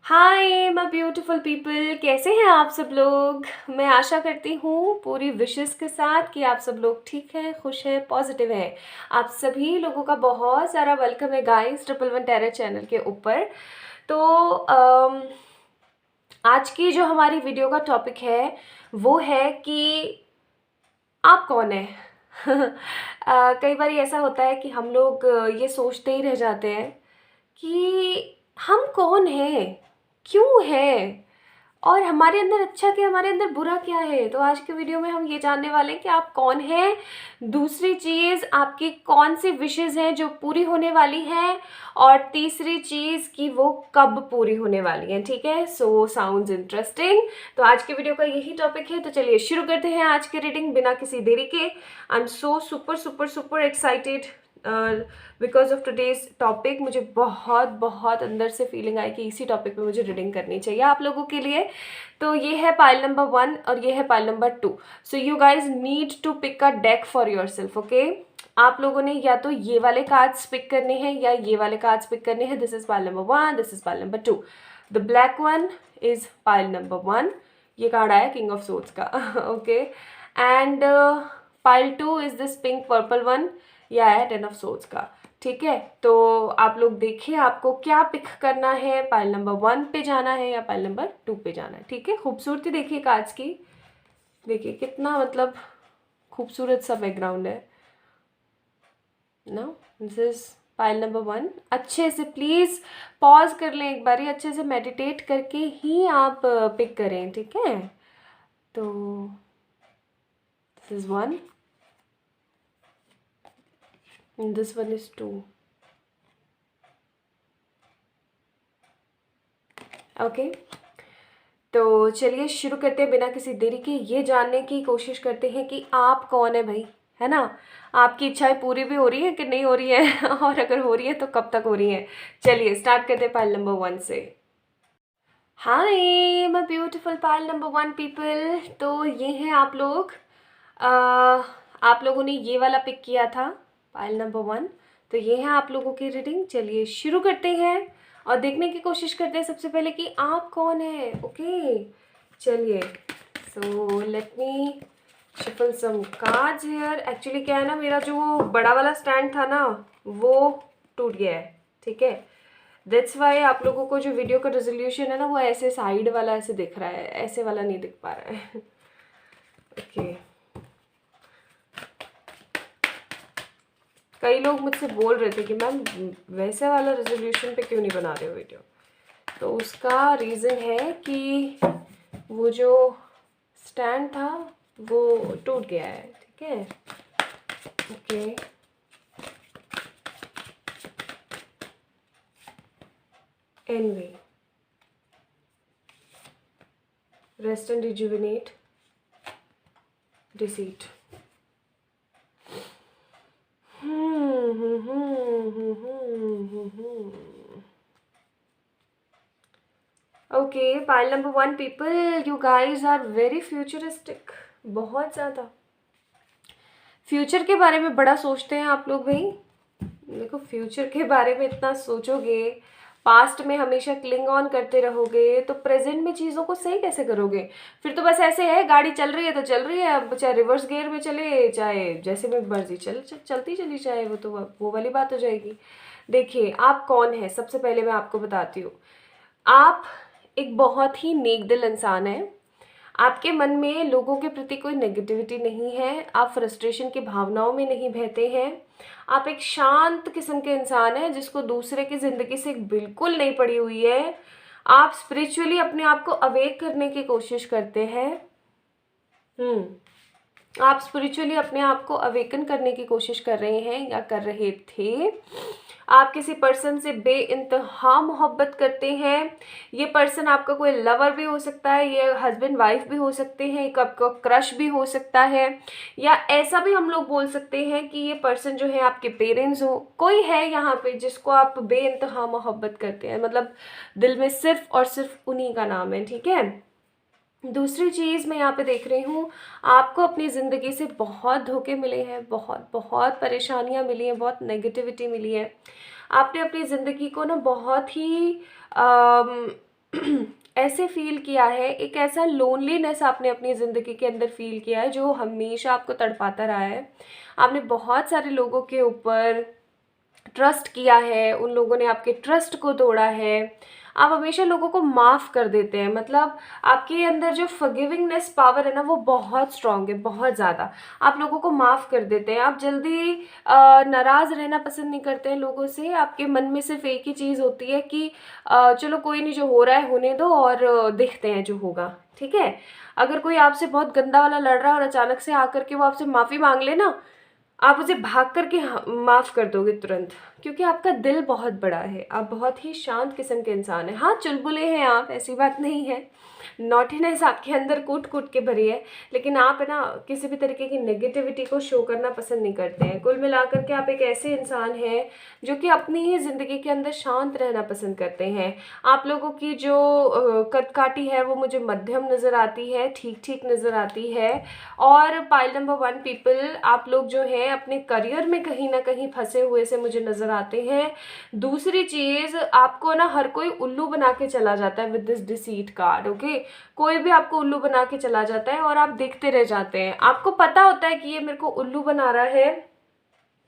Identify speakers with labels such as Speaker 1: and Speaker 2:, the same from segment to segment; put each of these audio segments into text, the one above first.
Speaker 1: Hi my beautiful people, कैसे हैं आप सब लोग। मैं आशा करती हूँ पूरी विशेस के साथ कि आप सब लोग ठीक हैं, खुश हैं, पॉजिटिव हैं। आप सभी लोगों का बहुत सारा वेलकम है guys triple one terror channel के ऊपर। तो आज की जो हमारी वीडियो का टॉपिक है वो है कि आप कौन है। कई बार ऐसा होता है कि हम लोग ये सोचते ही रह जाते हैं कि हम कौन हैं, क्यों हैं, और हमारे अंदर अच्छा क्या, हमारे अंदर बुरा क्या है। तो आज के वीडियो में हम ये जानने वाले हैं कि आप कौन हैं। दूसरी चीज़, आपकी कौन सी विशेज़ हैं जो पूरी होने वाली हैं, और तीसरी चीज़ कि वो कब पूरी होने वाली हैं। ठीक है, सो साउंड्स इंटरेस्टिंग। तो आज के वीडियो का यही टॉपिक है, तो चलिए शुरू करते हैं आज की रीडिंग बिना किसी देरी के। I am so super super super excited because of today's topic. मुझे बहुत बहुत अंदर से फीलिंग आई कि इसी टॉपिक पे मुझे रीडिंग करनी चाहिए आप लोगों के लिए। तो ये है पाइल नंबर 1 और ये है pile number 2। So you guys need to pick a deck for yourself. Okay, आप लोगों ने या तो ये वाले कार्ड्स पिक करने हैं या ये वाले कार्ड्स पिक करने हैं। This is pile number 1, this is pile number 2। The black one is pile number 1। ये कार्ड आया किंग ऑफ सोर्ड्स का। Okay, and pile 2 is this pink purple one, या है टेन ऑफ सोर्ड्स का। ठीक है, तो आप लोग देखिए आपको क्या पिक करना है, पाइल नंबर 1 पे जाना है या पाइल नंबर 2 पे जाना है। ठीक है, खूबसूरती देखिए कार्ड्स की, देखिए कितना मतलब खूबसूरत सा बैकग्राउंड है ना। This is pile number 1। अच्छे से प्लीज़ पॉज कर लें एक बारी, अच्छे से मेडिटेट करके ही आप पिक करें। ठीक है, तो this is 1 and this one is 2. Okay, तो चलिए शुरू करते हैं बिना किसी देरी के। ये जानने की कोशिश करते हैं कि आप कौन है भाई, है ना। आपकी इच्छाएं पूरी भी हो रही है कि नहीं हो रही है और अगर हो रही है तो कब तक हो रही है। चलिए स्टार्ट करते हैं पाइल नंबर 1 से। हाय my beautiful pile number 1 people. तो ये हैं आप लोग। आप लोगों ने ये वाला पिक किया था पाइल नंबर 1, तो ये है आप लोगों की रीडिंग। चलिए शुरू करते हैं और देखने की कोशिश करते हैं सबसे पहले कि आप कौन है। ओके, चलिए so let me shuffle some cards here. Actually क्या है ना, मेरा जो वो बड़ा वाला स्टैंड था ना वो टूट गया है। ठीक है, दैट्स वाई आप लोगों को जो वीडियो का रेजोल्यूशन है ना वो ऐसे साइड वाला ऐसे दिख रहा है, ऐसे वाला नहीं दिख पा रहा है। ओके, कई लोग मुझसे बोल रहे थे कि मैम वैसे वाला रेजोल्यूशन पे क्यों नहीं बना रहे हो वीडियो। तो उसका रीज़न है कि वो जो स्टैंड था वो टूट गया है। ठीक है, okay, anyway, rest and rejuvenate, deceit. Okay, pile number 1 people, you guys are very futuristic. बहुत ज़्यादा फ्यूचर के बारे में बड़ा सोचते हैं आप लोग भाई। देखो, फ्यूचर के बारे में इतना सोचोगे, पास्ट में हमेशा क्लिंग ऑन करते रहोगे, तो प्रेजेंट में चीज़ों को सही कैसे करोगे। फिर तो बस ऐसे है, गाड़ी चल रही है तो चल रही है, अब चाहे रिवर्स गियर में चले चाहे जैसे में मर्जी चलती चली जाए, वो तो वो वाली बात हो जाएगी। देखिए आप कौन है, सबसे पहले मैं आपको बताती हूँ। आप एक बहुत ही नेक दिल इंसान है। आपके मन में लोगों के प्रति कोई नेगेटिविटी नहीं है, आप फ्रस्ट्रेशन की भावनाओं में नहीं बहते हैं। आप एक शांत किस्म के इंसान हैं जिसको दूसरे की ज़िंदगी से बिल्कुल नहीं पड़ी हुई है। आप स्पिरिचुअली अपने आप को अवेक करने की कोशिश करते हैं। आप स्पिरिचुअली अपने आप को अवेकन करने की कोशिश कर रहे हैं या कर रहे थे। आप किसी पर्सन से बेइंतहा मोहब्बत करते हैं। ये पर्सन आपका कोई लवर भी हो सकता है, ये हस्बैंड वाइफ भी हो सकते हैं, एक आपका क्रश भी हो सकता है, या ऐसा भी हम लोग बोल सकते हैं कि ये पर्सन जो है आपके पेरेंट्स हो। कोई है यहाँ पे जिसको आप बेइंतहा मोहब्बत करते हैं, मतलब दिल में सिर्फ और सिर्फ उन्हीं का नाम है। ठीक है, दूसरी चीज़ मैं यहाँ पे देख रही हूँ, आपको अपनी ज़िंदगी से बहुत धोखे मिले हैं, बहुत बहुत परेशानियाँ मिली हैं, बहुत नेगेटिविटी मिली है। आपने अपनी ज़िंदगी को ना बहुत ही ऐसे फ़ील किया है, एक ऐसा लोनलीनेस आपने अपनी ज़िंदगी के अंदर फ़ील किया है जो हमेशा आपको तड़पाता रहा है। आपने बहुत सारे लोगों के ऊपर ट्रस्ट किया है, उन लोगों ने आपके ट्रस्ट को तोड़ा है। आप हमेशा लोगों को माफ़ कर देते हैं, मतलब आपके अंदर जो फ़ॉरगिविंगनेस पावर है ना वो बहुत स्ट्रॉन्ग है, बहुत ज़्यादा। आप लोगों को माफ़ कर देते हैं, आप जल्दी नाराज़ रहना पसंद नहीं करते हैं लोगों से। आपके मन में सिर्फ़ एक ही चीज़ होती है कि चलो कोई नहीं, जो हो रहा है होने दो और देखते हैं जो होगा, ठीक है? अगर कोई आपसे बहुत गंदा वाला लड़ रहा है और अचानक से आकर के वो आपसे माफ़ी माँग ले ना, आप उसे भाग कर के माफ़ कर दोगे तुरंत, क्योंकि आपका दिल बहुत बड़ा है, आप बहुत ही शांत किस्म के इंसान हैं। हाँ, चुलबुले हैं आप, ऐसी बात नहीं है, नॉटीनेस आपके अंदर कूट-कूट के भरी है, लेकिन आप है ना किसी भी तरीके की नेगेटिविटी को शो करना पसंद नहीं करते हैं। कुल मिलाकर के आप एक ऐसे इंसान हैं जो कि अपनी ही ज़िंदगी के अंदर शांत रहना पसंद करते हैं। आप लोगों की जो कद-काठी है वो मुझे मध्यम नज़र आती है, ठीक-ठीक नज़र आती है। और पाइल नंबर 1 पीपल, आप लोग जो हैं अपने करियर में कहीं न कहीं फँसे हुए से मुझे नज़र आते हैं। दूसरी चीज़, आपको ना हर कोई उल्लू बना के चला जाता है with this deceit card, okay? कोई भी आपको उल्लू बना के चला जाता है और आप देखते रह जाते हैं। आपको पता होता है कि ये मेरे को उल्लू बना रहा है,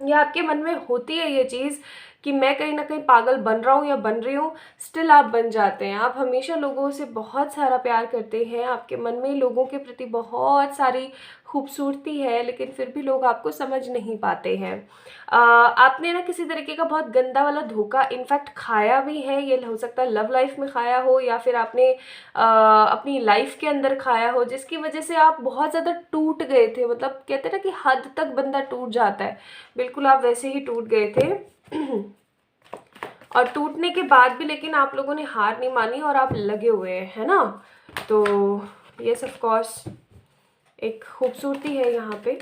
Speaker 1: या आपके मन में होती है ये चीज़ कि मैं कहीं न कहीं पागल बन रहा हूँ या बन रही हूँ, स्टिल आप बन जाते हैं। आप हमेशा लोगों से बहुत सारा प्यार करते हैं, आपके मन में लोगों के प्रति बहुत सारी खूबसूरती है, लेकिन फिर भी लोग आपको समझ नहीं पाते हैं। आपने ना किसी तरीके का बहुत गंदा वाला धोखा इनफैक्ट खाया भी है, ये हो सकता है लव लाइफ में खाया हो या फिर आपने अपनी लाइफ के अंदर खाया हो, जिसकी वजह से आप बहुत ज़्यादा टूट गए थे। मतलब कहते हैं ना कि हद तक बंदा टूट जाता है, बिल्कुल आप वैसे ही टूट गए थे। और टूटने के बाद भी लेकिन आप लोगों ने हार नहीं मानी और आप लगे हुए हैं, है ना? तो यस ऑफ कोर्स एक खूबसूरती है यहाँ पे,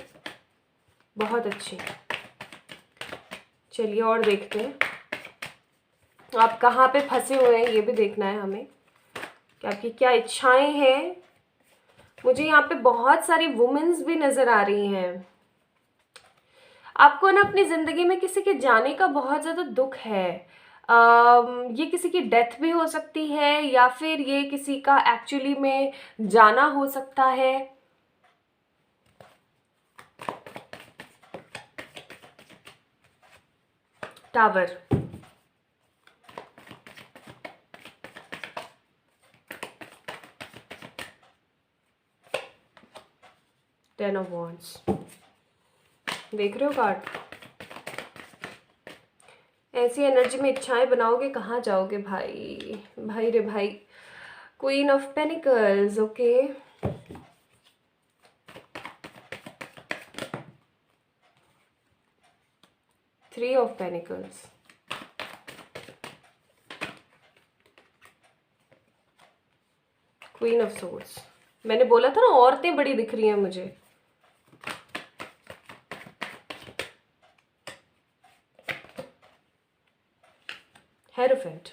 Speaker 1: बहुत अच्छी। चलिए और देखते हैं आप कहाँ पे फंसे हुए हैं, ये भी देखना है हमें कि आपकी क्या इच्छाएं हैं। मुझे यहाँ पे बहुत सारी वुमेन्स भी नज़र आ रही हैं। आपको ना अपनी ज़िंदगी में किसी के जाने का बहुत ज़्यादा दुख है। ये किसी की डेथ भी हो सकती है या फिर ये किसी का एक्चुअली में जाना हो सकता है। टावर, 10 ऑफ वॉन्ड्स, देख रहे हो कार्ड? ऐसी एनर्जी में इच्छाएं बनाओगे कहाँ जाओगे भाई, भाई रे भाई। Queen of pentacles, okay. 3 of pentacles, queen of swords. मैंने बोला था ना औरतें बड़ी दिख रही हैं मुझे। Hierophant,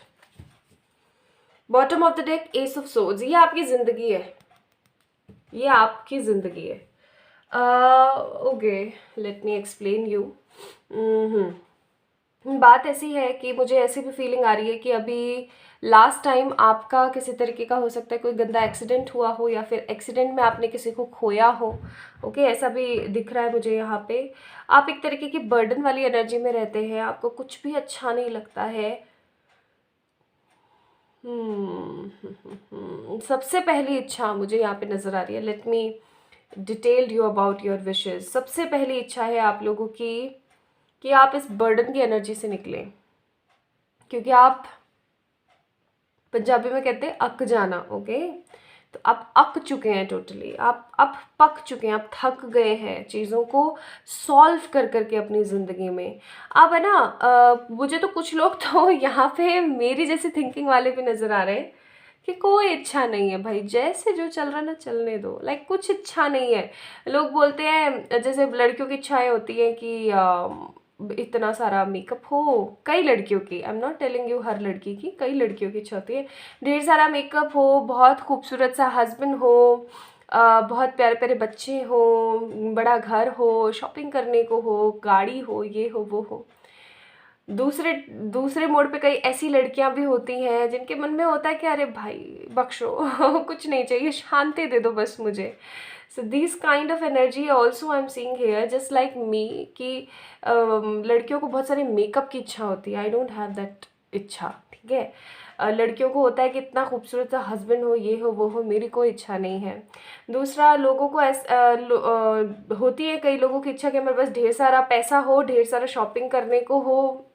Speaker 1: bottom of the deck, S of swords. ये आपकी ज़िंदगी है, ये आपकी ज़िंदगी है। Okay, let me explain you. बात ऐसी है कि मुझे ऐसी भी फीलिंग आ रही है कि अभी लास्ट टाइम आपका किसी तरीके का हो सकता है कोई गंदा एक्सीडेंट हुआ हो या फिर एक्सीडेंट में आपने किसी को खोया हो, ओके? ऐसा भी दिख रहा है मुझे यहाँ पे। आप एक तरीके की बर्डन वाली एनर्जी में रहते हैं, आपको कुछ भी अच्छा नहीं लगता है। सबसे पहली इच्छा मुझे यहाँ पे नज़र आ रही है, let me detailed you about your wishes. सबसे पहली इच्छा है आप लोगों की कि आप इस बर्डन की एनर्जी से निकलें, क्योंकि आप पंजाबी में कहते हैं अक जाना, ओके? तो आप अक चुके हैं टोटली, आप पक चुके हैं, आप थक गए हैं चीज़ों को सॉल्व कर करके अपनी ज़िंदगी में। अब है ना मुझे तो कुछ लोग तो यहाँ पे मेरी जैसी थिंकिंग वाले भी नज़र आ रहे हैं कि कोई इच्छा नहीं है भाई, जैसे जो चल रहा है ना चलने दो, लाइक कुछ इच्छा नहीं है। लोग बोलते हैं जैसे लड़कियों की इच्छाएं होती हैं कि इतना सारा मेकअप हो, कई लड़कियों की, I am not telling you हर लड़की की, कई लड़कियों की इच्छा होती है ढेर सारा मेकअप हो, बहुत खूबसूरत सा हस्बैंड हो, बहुत प्यारे प्यारे बच्चे हो, बड़ा घर हो, शॉपिंग करने को हो, गाड़ी हो, ये हो वो हो। दूसरे दूसरे मोड़ पे कई ऐसी लड़कियां भी होती हैं जिनके मन में होता है कि अरे भाई बख्शो कुछ नहीं चाहिए, शांति दे दो बस मुझे। So this kind of energy also I am seeing here just like me कि लड़कियों को बहुत सारे मेकअप की इच्छा होती है। आई डोंट हैव दैट इच्छा, ठीक है। लड़कियों को होता है कि इतना खूबसूरत सा हस्बैंड हो, ये हो वो हो, मेरी कोई इच्छा नहीं है। दूसरा, लोगों को होती है कई लोगों की इच्छा कि हमारे पास ढेर सारा पैसा हो, ढेर सारा शॉपिंग करने को हो।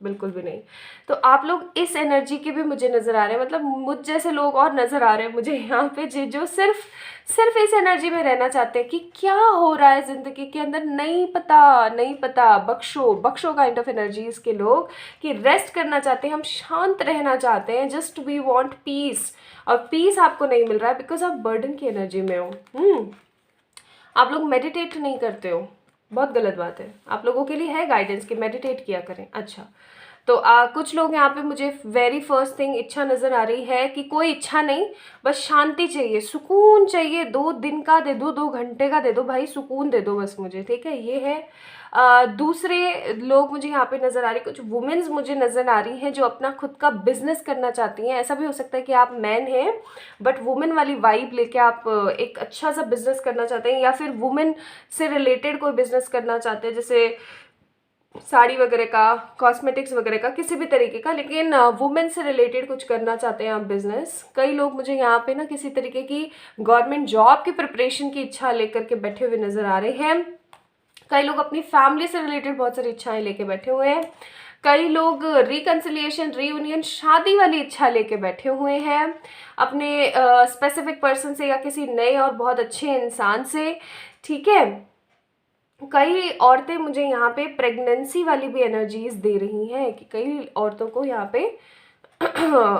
Speaker 1: बिल्कुल भी नहीं। तो आप लोग इस एनर्जी के भी मुझे नज़र आ रहे हैं, मतलब मुझ जैसे लोग और नज़र आ रहे हैं मुझे यहाँ पे जो सिर्फ सिर्फ इस एनर्जी में रहना चाहते हैं कि क्या हो रहा है ज़िंदगी के अंदर, नहीं पता नहीं पता, बख्शो बख्शो काइंड ऑफ एनर्जीज के लोग, कि रेस्ट करना चाहते हैं, हम शांत रहना चाहते हैं, जस्ट वी वांट पीस। और पीस आपको नहीं मिल रहा है बिकॉज आप बर्डन की एनर्जी में हो। आप लोग मेडिटेट नहीं करते हो, बहुत गलत बात है। आप लोगों के लिए है गाइडेंस कि मेडिटेट किया करें। अच्छा, तो कुछ लोग यहाँ पे मुझे वेरी फर्स्ट थिंग इच्छा नज़र आ रही है कि कोई इच्छा नहीं, बस शांति चाहिए, सुकून चाहिए, 2 दिन का दे दो, 2 घंटे का दे दो भाई, सुकून दे दो बस मुझे, ठीक है। ये है। दूसरे लोग मुझे यहाँ पे नज़र आ रही, कुछ वुमेन्स मुझे नज़र आ रही हैं जो अपना खुद का बिजनेस करना चाहती हैं। ऐसा भी हो सकता है कि आप मैन हैं बट वुमेन वाली वाइब लेके आप एक अच्छा सा बिजनेस करना चाहते हैं, या फिर वुमेन से रिलेटेड कोई बिजनेस करना चाहते हैं, जैसे साड़ी वगैरह का, कॉस्मेटिक्स वगैरह का, किसी भी तरीके का, लेकिन वुमेन से रिलेटेड कुछ करना चाहते हैं आप बिजनेस। कई लोग मुझे यहाँ पे ना किसी तरीके की गवर्नमेंट जॉब की प्रिपरेशन की इच्छा लेकर के बैठे हुए नजर आ रहे हैं। कई लोग अपनी फैमिली से रिलेटेड बहुत सारी इच्छाएं लेके बैठे हुए हैं। कई लोग रिकन्सिलिएशन, रीयूनियन, शादी वाली इच्छा लेके बैठे हुए हैं अपने स्पेसिफिक पर्सन से या किसी नए और बहुत अच्छे इंसान से, ठीक है। कई औरतें मुझे यहाँ पे प्रेगनेंसी वाली भी एनर्जीज दे रही हैं कि कई औरतों को यहाँ पे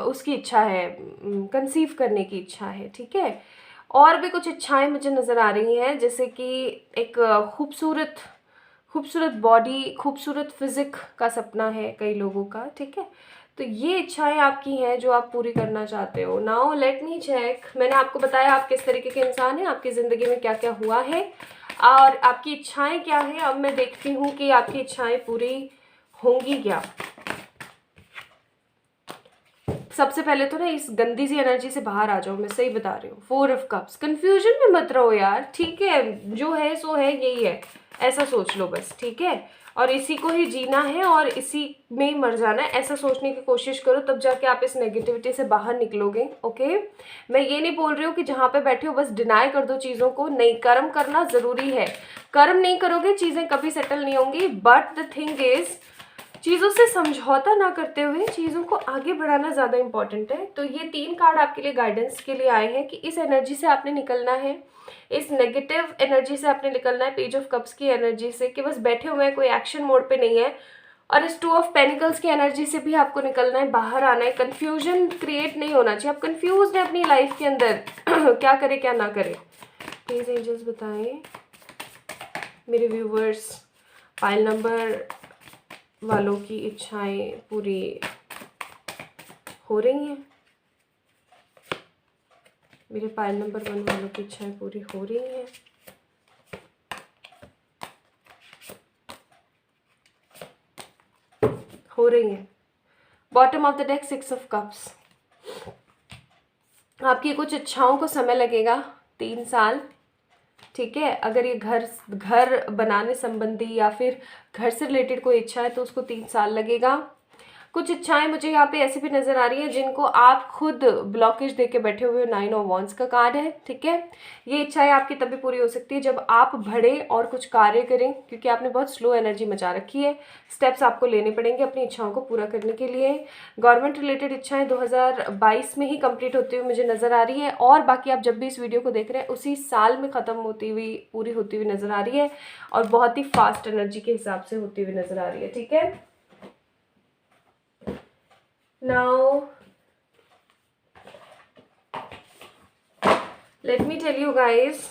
Speaker 1: उसकी इच्छा है, कंसीव करने की इच्छा है, ठीक है। और भी कुछ इच्छाएं मुझे नज़र आ रही हैं, जैसे कि एक खूबसूरत खूबसूरत बॉडी, खूबसूरत फिजिक का सपना है कई लोगों का, ठीक है। तो ये इच्छाएं आपकी हैं जो आप पूरी करना चाहते हो। नाउ लेट मी चेक, मैंने आपको बताया आप किस तरीके के इंसान हैं, आपकी ज़िंदगी में क्या क्या हुआ है और आपकी इच्छाएं क्या हैं। अब मैं देखती हूँ कि आपकी इच्छाएं पूरी होंगी क्या। सबसे पहले तो ना इस गंदी सी एनर्जी से बाहर आ जाओ, मैं सही बता रही हूँ। 4 ऑफ कप्स, कंफ्यूजन में मत रहो यार, ठीक है। जो है सो है, यही है, ऐसा सोच लो बस, ठीक है। और इसी को ही जीना है और इसी में ही मर जाना है, ऐसा सोचने की कोशिश करो, तब जाके आप इस नेगेटिविटी से बाहर निकलोगे, ओके। मैं ये नहीं बोल रही हूँ कि जहाँ पे बैठे हो बस डिनाई कर दो चीज़ों को, नहीं, कर्म करना ज़रूरी है। कर्म नहीं करोगे चीज़ें कभी सेटल नहीं होंगी, बट द थिंग इज़ चीज़ों से समझौता ना करते हुए चीज़ों को आगे बढ़ाना ज़्यादा इंपॉर्टेंट है। तो ये 3 कार्ड आपके लिए गाइडेंस के लिए आए हैं कि इस एनर्जी से आपने निकलना है, इस नेगेटिव एनर्जी से आपने निकलना है, पेज ऑफ कप्स की एनर्जी से कि बस बैठे हुए हैं, कोई एक्शन मोड पे नहीं है, और इस 2 ऑफ पेनिकल्स की एनर्जी से भी आपको निकलना है, बाहर आना है। कन्फ्यूजन क्रिएट नहीं होना चाहिए, आप कन्फ्यूज हैं अपनी लाइफ के अंदर क्या करें क्या ना करें। प्लीज़ एंजल्स बताएं मेरे व्यूवर्स, पाइल नंबर वालों की इच्छाएं पूरी हो रही हैं, मेरे पाइल नंबर 1 वालों की इच्छाएं पूरी हो रही हैं। हो रही हैं। Bottom of the deck 6 of cups. आपकी कुछ इच्छाओं को समय लगेगा, 3 साल, ठीक है। अगर ये घर घर बनाने संबंधी या फिर घर से रिलेटेड कोई इच्छा है तो उसको 3 साल लगेगा। कुछ इच्छाएं मुझे यहाँ पे ऐसी भी नजर आ रही है जिनको आप खुद ब्लॉकेज देके बैठे हुए हो। 9 ऑफ वांड्स का कार्ड है, ठीक है। ये इच्छाएं आपकी तभी पूरी हो सकती है जब आप बढ़े और कुछ कार्य करें, क्योंकि आपने बहुत स्लो एनर्जी मचा रखी है। स्टेप्स आपको लेने पड़ेंगे अपनी इच्छाओं को पूरा करने के लिए। गवर्नमेंट रिलेटेड इच्छाएं 2022 में ही कंप्लीट होती हुई मुझे नजर आ रही है, और बाकी आप जब भी इस वीडियो को देख रहे हैं उसी साल में ख़त्म होती हुई, पूरी होती हुई नजर आ रही है, और बहुत ही फास्ट एनर्जी के हिसाब से होती हुई नजर आ रही है, ठीक है। Now, let me tell you guys,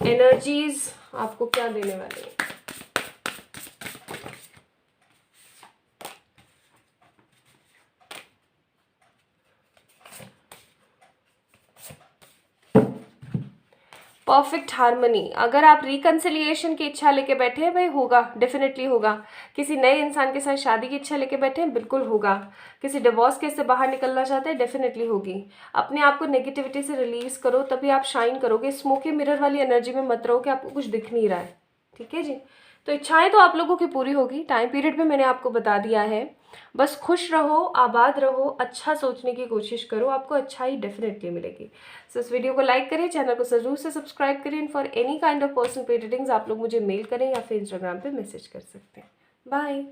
Speaker 1: energies आपको क्या देने वाले हैं। Perfect harmony. अगर आप रिकन्सिलिएशन की इच्छा लेके बैठे हैं, भाई होगा, डेफिनेटली होगा। किसी नए इंसान के साथ शादी की इच्छा लेके बैठे हैं, बिल्कुल होगा। किसी डिवोर्स केस से बाहर निकलना चाहते हैं, डेफिनेटली होगी। अपने आप को नेगेटिविटी से रिलीज करो, तभी आप शाइन करोगे। स्मोकी मिरर वाली एनर्जी में मत रहो कि आपको कुछ दिख नहीं रहा है, ठीक है जी। तो इच्छाएं तो आप लोगों की पूरी होगी, टाइम पीरियड में मैंने आपको बता दिया है। बस खुश रहो, आबाद रहो, अच्छा सोचने की कोशिश करो, आपको अच्छाई डेफिनेटली मिलेगी। सो इस वीडियो को लाइक करें, चैनल को जरूर से सब्सक्राइब करें। And for any kind of personal पे रीडिंग्स आप लोग मुझे मेल करें या फिर इंस्टाग्राम पे मैसेज कर सकते हैं। Bye.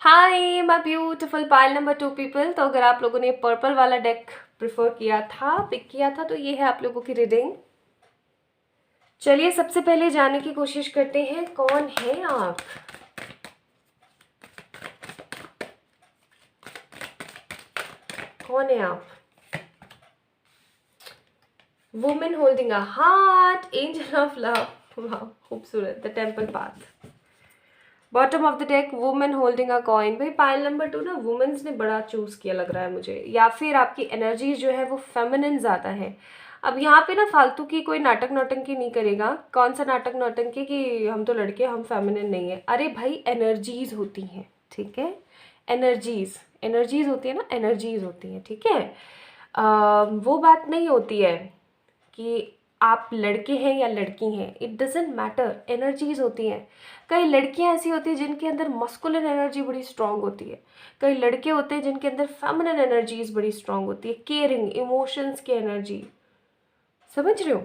Speaker 1: Hi my beautiful pile number 2 people. तो अगर आप लोगों ने पर्पल वाला डेक प्रिफर किया था, पिक किया था, तो ये है आप लोगों की रीडिंग। चलिए सबसे पहले जानने की कोशिश करते हैं, कौन है आप। कौन है आप? Women holding a heart, angel of love, वाह खूबसूरत, the temple path. Bottom of the deck women holding a coin. भाई पाइल नंबर 2 ना वुमेन्स ने बड़ा चूज किया लग रहा है मुझे, या फिर आपकी एनर्जी जो है वो फेमिनिन ज़्यादा है। अब यहाँ पे ना फालतू की कोई नाटक नौटंकी नहीं करेगा। कौन सा नाटक नौटंकी कि हम तो लड़के, हम फेमिनिन नहीं है। अरे भाई एनर्जीज होती हैं, ठीक है, एनर्जीज एनर्जीज होती है ना, एनर्जीज होती हैं, ठीक है। वो बात नहीं होती है कि आप लड़के हैं या लड़की हैं, इट डजेंट मैटर, एनर्जीज होती हैं। कई लड़कियां ऐसी होती हैं जिनके अंदर मस्कुलिन एनर्जी बड़ी स्ट्रांग होती है, कई लड़के होते हैं जिनके अंदर फेमिनिन एनर्जीज बड़ी स्ट्रांग होती है, केयरिंग, इमोशंस की एनर्जी, समझ रहे हो।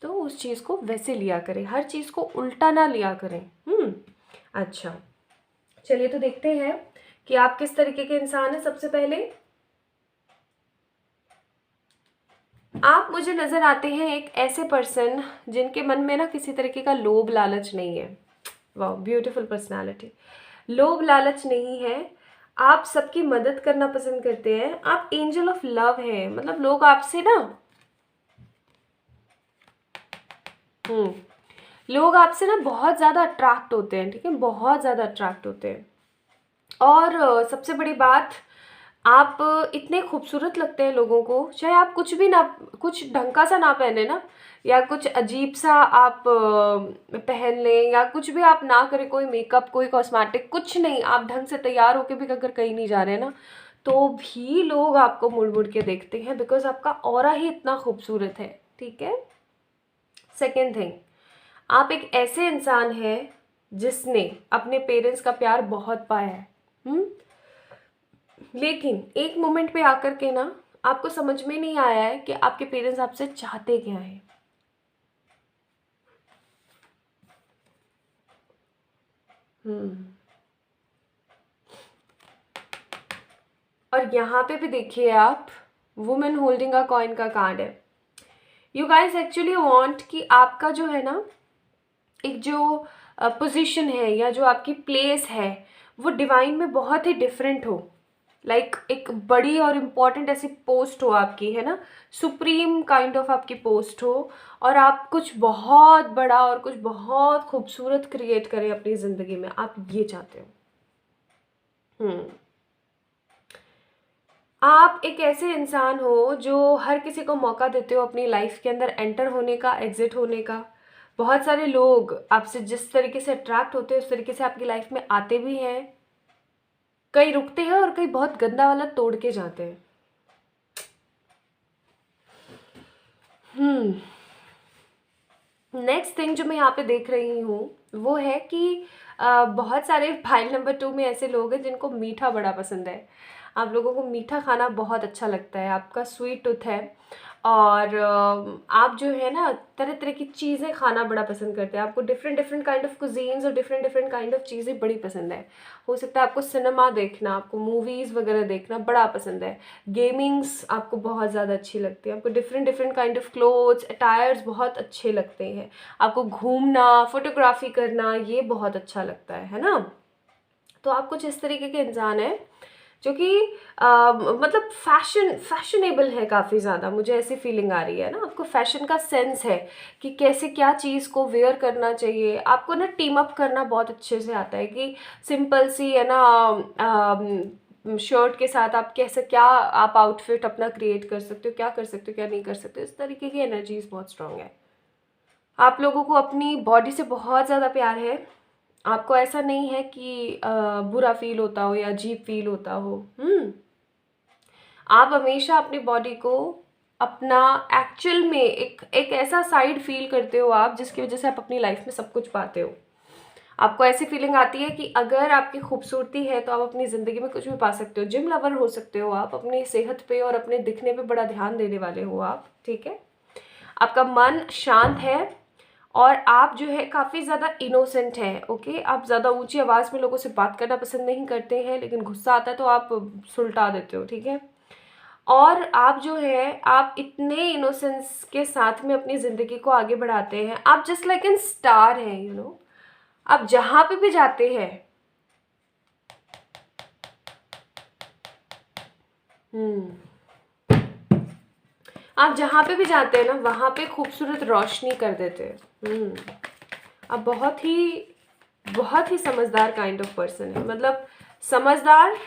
Speaker 1: तो उस चीज़ को वैसे लिया करें, हर चीज़ को उल्टा ना लिया करें। अच्छा चलिए तो देखते हैं कि आप किस तरीके के इंसान हैं। सबसे पहले आप मुझे नज़र आते हैं एक ऐसे पर्सन जिनके मन में ना किसी तरीके का लोभ लालच नहीं है। वाह ब्यूटीफुल पर्सनालिटी। लोभ लालच नहीं है, आप सबकी मदद करना पसंद करते हैं, आप एंजल ऑफ लव हैं। मतलब लोग आपसे ना लोग आपसे ना बहुत ज़्यादा अट्रैक्ट होते हैं, ठीक है, बहुत ज़्यादा अट्रैक्ट होते हैं। और सबसे बड़ी बात, आप इतने खूबसूरत लगते हैं लोगों को, चाहे आप कुछ भी ना, कुछ ढंग का सा ना पहने ना, या कुछ अजीब सा आप पहन लें, या कुछ भी आप ना करें, कोई मेकअप, कोई कॉस्मेटिक, कुछ नहीं, आप ढंग से तैयार होके भी अगर कहीं नहीं जा रहे हैं ना, तो भी लोग आपको मुड़ मुड़ के देखते हैं, बिकॉज आपका ऑरा ही इतना खूबसूरत है, ठीक है। सेकेंड थिंग, आप एक ऐसे इंसान हैं जिसने अपने पेरेंट्स का प्यार बहुत पाया है, लेकिन एक मोमेंट पे आकर के ना आपको समझ में नहीं आया है कि आपके पेरेंट्स आपसे चाहते क्या है। और यहाँ पे भी देखिए आप, वुमेन होल्डिंग अ कॉइन का कार्ड है। यू गाइस एक्चुअली वांट कि आपका जो है ना, एक जो पोजीशन है या जो आपकी प्लेस है वो डिवाइन में बहुत ही डिफरेंट हो। लाइक एक बड़ी और इम्पॉर्टेंट ऐसी पोस्ट हो आपकी, है ना, सुप्रीम काइंड ऑफ आपकी पोस्ट हो, और आप कुछ बहुत बड़ा और कुछ बहुत खूबसूरत क्रिएट करें अपनी ज़िंदगी में, आप ये चाहते हो। आप एक ऐसे इंसान हो जो हर किसी को मौका देते हो अपनी लाइफ के अंदर एंटर होने का, एग्जिट होने का। बहुत सारे लोग आपसे जिस तरीके से अट्रैक्ट होते हैं उस तरीके से आपकी लाइफ में आते भी हैं, कई रुकते हैं और कई बहुत गंदा वाला तोड़ के जाते हैं। नेक्स्ट थिंग जो मैं यहाँ पे देख रही हूँ वो है कि बहुत सारे फाइल नंबर 2 में ऐसे लोग हैं जिनको मीठा बड़ा पसंद है। आप लोगों को मीठा खाना बहुत अच्छा लगता है, आपका स्वीट टूथ है, और आप जो है ना तरह तरह की चीज़ें खाना बड़ा पसंद करते हैं। आपको different different kind of cuisines और डिफरेंट डिफरेंट काइंड ऑफ चीज़ें बड़ी पसंद है। हो सकता है आपको सिनेमा देखना, आपको मूवीज़ वगैरह देखना बड़ा पसंद है, गेमिंग्स आपको बहुत ज़्यादा अच्छी लगती है, आपको different different kind of clothes, attires बहुत अच्छे लगते हैं, आपको घूमना, फोटोग्राफी करना ये बहुत अच्छा लगता है ना। तो आप कुछ इस तरीके के इंसान हैं जो कि मतलब फैशनेबल है काफ़ी ज़्यादा, मुझे ऐसी फीलिंग आ रही है ना। आपको फैशन का सेंस है कि कैसे क्या चीज़ को वेयर करना चाहिए। आपको ना टीम अप करना बहुत अच्छे से आता है कि सिंपल सी है ना शर्ट के साथ आप कैसे क्या आप आउटफिट अपना क्रिएट कर सकते हो, क्या कर सकते हो, क्या नहीं कर सकते हो। इस तरीके की एनर्जीज बहुत स्ट्रांग है। आप लोगों को अपनी बॉडी से बहुत ज़्यादा प्यार है। आपको ऐसा नहीं है कि बुरा फील होता हो या अजीब फील होता हो। आप हमेशा अपनी बॉडी को अपना एक्चुअल में एक एक ऐसा साइड फील करते हो आप, जिसकी वजह से आप अपनी लाइफ में सब कुछ पाते हो। आपको ऐसी फीलिंग आती है कि अगर आपकी खूबसूरती है तो आप अपनी ज़िंदगी में कुछ भी पा सकते हो। जिम लवर हो सकते हो आप, अपनी सेहत पे और अपने दिखने पे बड़ा ध्यान देने वाले हो आप, ठीक है। आपका मन शांत है और आप जो है काफ़ी ज़्यादा इनोसेंट है, ओके। आप ज़्यादा ऊंची आवाज़ में लोगों से बात करना पसंद नहीं करते हैं, लेकिन गुस्सा आता है तो आप सुलटा देते हो, ठीक है। और आप जो है आप इतने इनोसेंस के साथ में अपनी ज़िंदगी को आगे बढ़ाते हैं। आप जस्ट लाइक एन स्टार हैं, यू नो। आप जहाँ पे भी जाते हैं, आप जहाँ पे भी जाते हैं ना, वहाँ पे खूबसूरत रोशनी कर देते हैं। आप बहुत ही समझदार काइंड ऑफ पर्सन है। मतलब समझदार,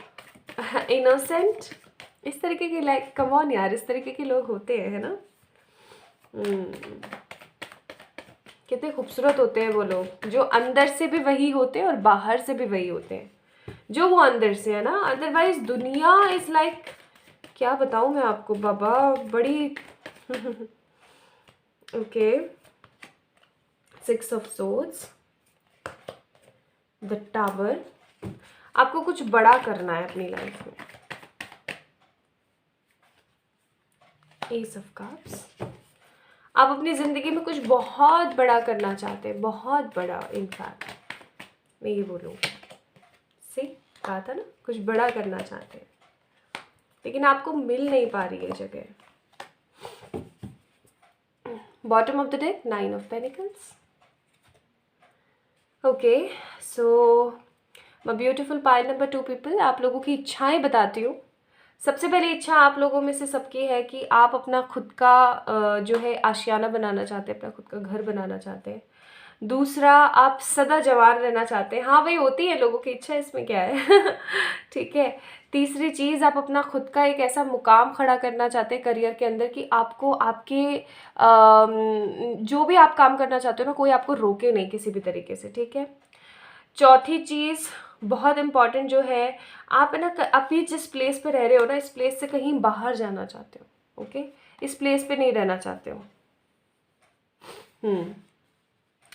Speaker 1: इनोसेंट, इस तरीके के, लाइक कम ऑन यार, इस तरीके के लोग होते हैं, है ना। कितने खूबसूरत होते हैं वो लोग, जो अंदर से भी वही होते हैं और बाहर से भी वही होते हैं जो वो अंदर से है ना। अदरवाइज दुनिया इज लाइक, क्या बताऊँ मैं आपको बाबा, बड़ी okay. 6 of swords, the tower. आपको कुछ बड़ा करना है अपनी लाइफ में। एस ऑफ कप्स, आप अपनी ज़िंदगी में कुछ बहुत बड़ा करना चाहते हैं, बहुत बड़ा। इनफैक्ट मैं ये बोलूँ, से कहा था ना, कुछ बड़ा करना चाहते हैं, लेकिन आपको मिल नहीं पा रही है जगह। Bottom of the deck, 9 of pentacles. Okay, so my beautiful pile number 2 people, आप लोगों की इच्छाएं बताती हूँ। सबसे पहली इच्छा आप लोगों में से सबकी है कि आप अपना खुद का जो है आशियाना बनाना चाहते हैं, अपना खुद का घर बनाना चाहते हैं। दूसरा, आप सदा जवान रहना चाहते हैं। हाँ भाई, होती है लोगों की इच्छा, इसमें क्या है ठीक है। तीसरी चीज़, आप अपना खुद का एक ऐसा मुकाम खड़ा करना चाहते हैं करियर के अंदर कि आपको आपके जो भी आप काम करना चाहते हो ना, कोई आपको रोके नहीं किसी भी तरीके से, ठीक है। चौथी चीज़ बहुत इम्पॉर्टेंट जो है, आप है ना अभी जिस प्लेस पे रह रहे हो ना, इस प्लेस से कहीं बाहर जाना चाहते हो, ओके। इस प्लेस पे नहीं रहना चाहते हो।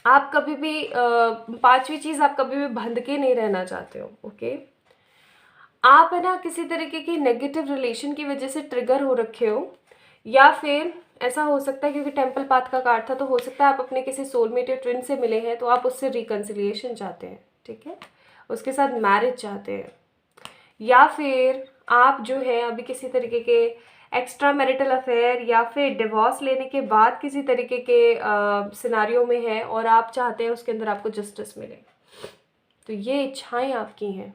Speaker 1: आप कभी भी पांचवी चीज़, आप कभी भी बंध के नहीं रहना चाहते हो, ओके। आप है ना किसी तरीके की नेगेटिव रिलेशन की वजह से ट्रिगर हो रखे हो, या फिर ऐसा हो सकता है क्योंकि टेम्पल पाथ का कार्ड था, तो हो सकता है आप अपने किसी सोलमेट या ट्विन से मिले हैं, तो आप उससे रिकन्सिलिएशन चाहते हैं, ठीक है। उसके साथ मैरिज चाहते हैं, या फिर आप जो है अभी किसी तरीके के एक्स्ट्रा मैरिटल अफेयर या फिर डिवोर्स लेने के बाद किसी तरीके के सिनारियो में है और आप चाहते हैं उसके अंदर आपको जस्टिस मिले। तो ये इच्छाएं आपकी हैं।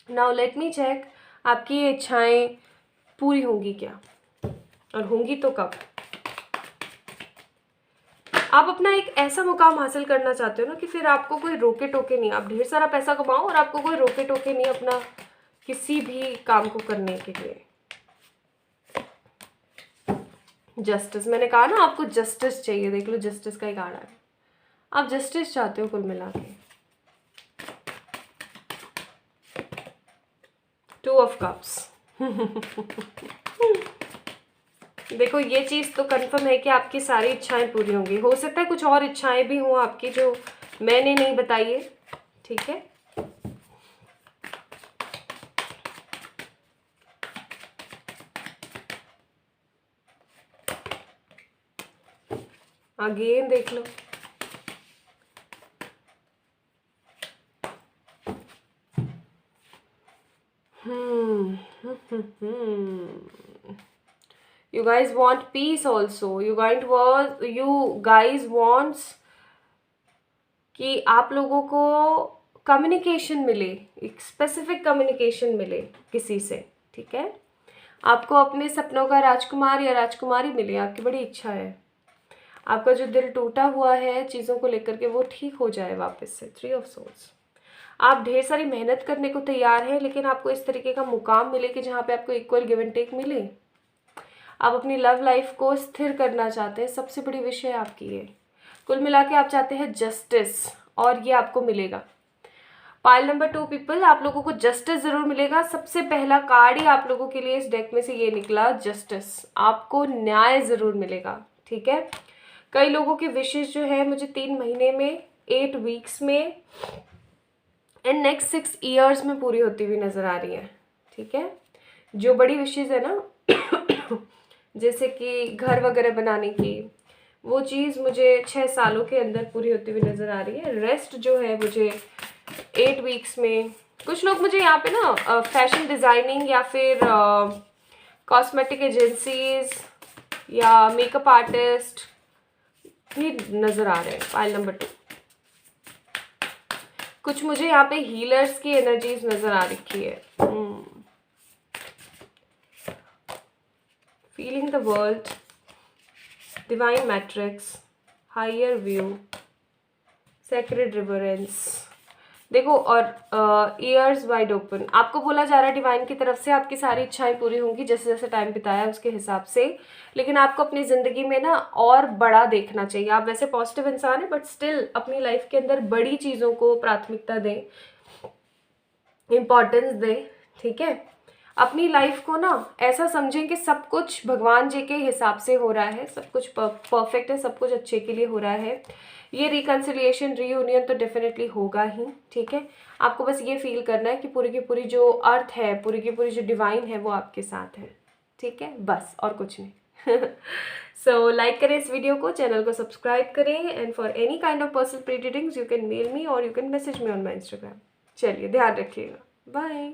Speaker 1: नाउ लेट मी चेक, आपकी ये इच्छाएं पूरी होंगी क्या, और होंगी तो कब। आप अपना एक ऐसा मुकाम हासिल करना चाहते हो ना कि फिर आपको कोई रोके टोके नहीं, आप ढेर सारा पैसा कमाओ और आपको कोई रोके टोके नहीं अपना किसी भी काम को करने के लिए। जस्टिस, मैंने कहा ना आपको जस्टिस चाहिए, देख लो जस्टिस का ही कार्ड है। आप जस्टिस चाहते हो कुल मिला के। 2 ऑफ कप्स देखो ये चीज़ तो कंफर्म है कि आपकी सारी इच्छाएं पूरी होंगी। हो सकता है कुछ और इच्छाएं भी हों आपकी जो मैंने नहीं बताई है, ठीक है। अगेन देख लो, you guys want peace also, you guys wants कि आप लोगों को कम्युनिकेशन मिले, एक स्पेसिफिक कम्युनिकेशन मिले किसी से, ठीक है। आपको अपने सपनों का राजकुमार या राजकुमारी मिले, आपकी बड़ी इच्छा है। आपका जो दिल टूटा हुआ है चीज़ों को लेकर के, वो ठीक हो जाए वापस से। 3 ऑफ सोर्ड्स, आप ढेर सारी मेहनत करने को तैयार हैं, लेकिन आपको इस तरीके का मुकाम मिले कि जहाँ पे आपको इक्वल गिव एंड टेक मिले। आप अपनी लव लाइफ को स्थिर करना चाहते हैं, सबसे बड़ी विषय आपकी है। कुल मिला के आप चाहते हैं जस्टिस, और ये आपको मिलेगा। पाइल नंबर 2 पीपल, आप लोगों को जस्टिस जरूर मिलेगा। सबसे पहला कार्ड ही आप लोगों के लिए इस डेक में से ये निकला, जस्टिस। आपको न्याय जरूर मिलेगा, ठीक है। कई लोगों की विशेष जो है मुझे 3 महीने में, 8 वीक्स में, इन नेक्स्ट 6 ईयर्स में पूरी होती हुई नजर आ रही है, ठीक है। जो बड़ी विशेष है ना जैसे कि घर वगैरह बनाने की, वो चीज़ मुझे 6 सालों के अंदर पूरी होती हुई नजर आ रही है। रेस्ट जो है मुझे 8 वीक्स में। कुछ लोग मुझे यहाँ पे ना फैशन डिज़ाइनिंग या फिर कॉस्मेटिक एजेंसीज या मेकअप आर्टिस्ट भी नज़र आ रहे हैं। पाइल नंबर 2, कुछ मुझे यहाँ पे हीलर्स की एनर्जीज नज़र आ रखी है। Feeling the world, divine matrix, higher view, sacred reverence. देखो, और ईयर्स वाइड ओपन, आपको बोला जा रहा है डिवाइन की तरफ से आपकी सारी इच्छाएं पूरी होंगी जैसे जैसे टाइम बिताया उसके हिसाब से। लेकिन आपको अपनी ज़िंदगी में ना और बड़ा देखना चाहिए। आप वैसे पॉजिटिव इंसान हैं, बट स्टिल अपनी लाइफ के अंदर बड़ी चीज़ों को प्राथमिकता दें, इम्पॉर्टेंस दें, ठीक है। अपनी लाइफ को ना ऐसा समझें कि सब कुछ भगवान जी के हिसाब से हो रहा है, सब कुछ परफेक्ट है, सब कुछ अच्छे के लिए हो रहा है। ये रिकन्सिलिएशन, रीयूनियन तो डेफिनेटली होगा ही, ठीक है। आपको बस ये फील करना है कि पूरी की पूरी जो अर्थ है, पूरी की पूरी जो डिवाइन है वो आपके साथ है, ठीक है, बस और कुछ नहीं। सो लाइक करें इस वीडियो को, चैनल को सब्सक्राइब करें, and for any kind of personal pre readings you can mail me और you can message me on my Instagram. चलिए, ध्यान रखिएगा, बाय।